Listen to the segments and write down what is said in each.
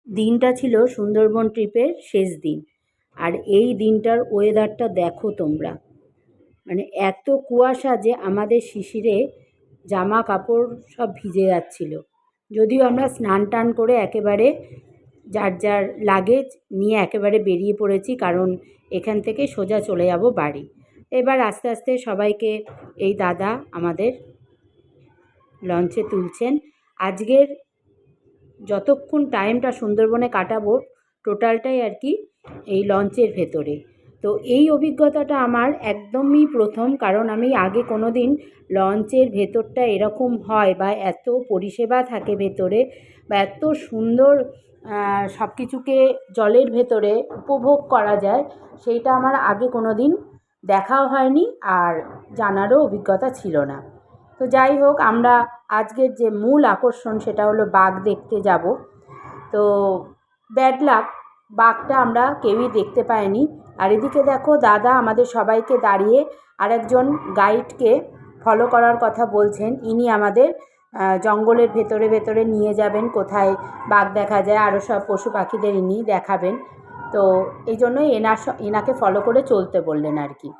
দিনটা ছিল সুন্দরবন ট্রিপের শেষ দিন। আর এই দিনটার ওয়েদারটা দেখো তোমরা, মানে এত কুয়াশা যে আমাদের শিশিরে জামা কাপড় সব ভিজে যাচ্ছিল। যদিও আমরা স্নান টান করে একেবারে যার যার লাগেজ নিয়ে একেবারে বেরিয়ে পড়েছি, কারণ এখান থেকে সোজা চলে যাব বাড়ি। এবার আস্তে আস্তে সবাইকে এই দাদা আমাদের লঞ্চে তুলছেন। আজকের যতক্ষণ টাইমটা সুন্দরবনে কাটাবো টোটালটাই আর কি এই লঞ্চের ভেতরে। তো এই অভিজ্ঞতাটা আমার একদমই প্রথম, কারণ আমি আগে কোনো দিন লঞ্চের ভেতরটা এরকম হয় বা এত পরিষেবা থাকে ভেতরে, বা এত সুন্দর সব কিছুকে জলের ভেতরে উপভোগ করা যায়, সেইটা আমার আগে কোনো দিন দেখাও হয়নি আর জানারও অভিজ্ঞতা ছিল না। তো যাই হোক, আমরা আজকের যে মূল আকর্ষণ সেটা হলো বাঘ দেখতে যাব। তো ব্যাড লাক, বাঘটা আমরা কেউই দেখতে পাইনি। আর এদিকে দেখো দাদা আমাদের সবাইকে দাঁড়িয়ে আরেকজন গাইডকে ফলো করার কথা বলছেন। ইনি আমাদের জঙ্গলের ভেতরে ভেতরে নিয়ে যাবেন, কোথায় বাঘ দেখা যায়, আরও সব পশু পাখিদের ইনি দেখাবেন। তো এই জন্যই এনাকে ফলো করে চলতে বললেন আর কি।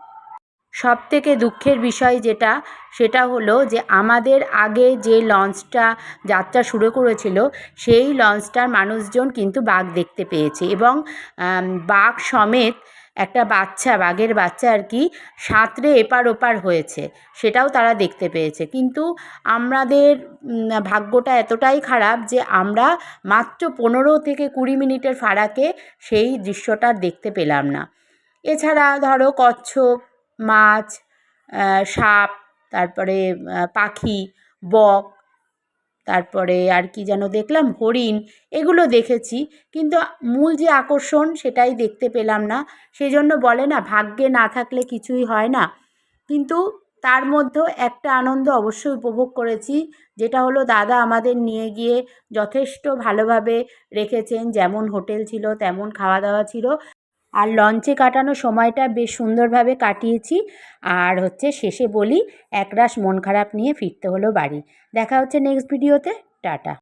সবথেকে দুঃখের বিষয় যেটা, সেটা হলো যে আমাদের আগে যে লঞ্চটা যাত্রা শুরু করেছিল সেই লঞ্চটার মানুষজন কিন্তু বাঘ দেখতে পেয়েছে, এবং বাঘ সমেত একটা বাচ্চা, বাঘের বাচ্চা আর কি, সাঁতরে এপার ওপার হয়েছে, সেটাও তারা দেখতে পেয়েছে। কিন্তু আমাদের ভাগ্যটা এতটাই খারাপ যে আমরা মাত্র 15 থেকে 20 মিনিটের ফারাকে সেই দৃশ্যটা দেখতে পেলাম না। এছাড়া ধরো কচ্ছপ, মাছ, সাপ, তারপরে পাখি, বক, তারপরে আর কি যেন দেখলাম, হরিণ, এগুলো দেখেছি। কিন্তু মূল যে আকর্ষণ সেটাই দেখতে পেলাম না। সেজন্য বলে না, ভাগ্যে না থাকলে কিছুই হয় না। কিন্তু তার মধ্যেও একটা আনন্দ অবশ্যই উপভোগ করেছি, যেটা হলো দাদা আমাদের নিয়ে গিয়ে যথেষ্ট ভালোভাবে রেখেছেন। যেমন হোটেল ছিল তেমন খাওয়া দাওয়া ছিল, আর লঞ্চে কাটানো সময়টা বেশ সুন্দরভাবে কাটিয়েছি। আর শেষে বলি, একরাশ মন খারাপ নিয়ে ফিরতে হলো বাড়ি। দেখা হচ্ছে নেক্সট ভিডিওতে। টাটা।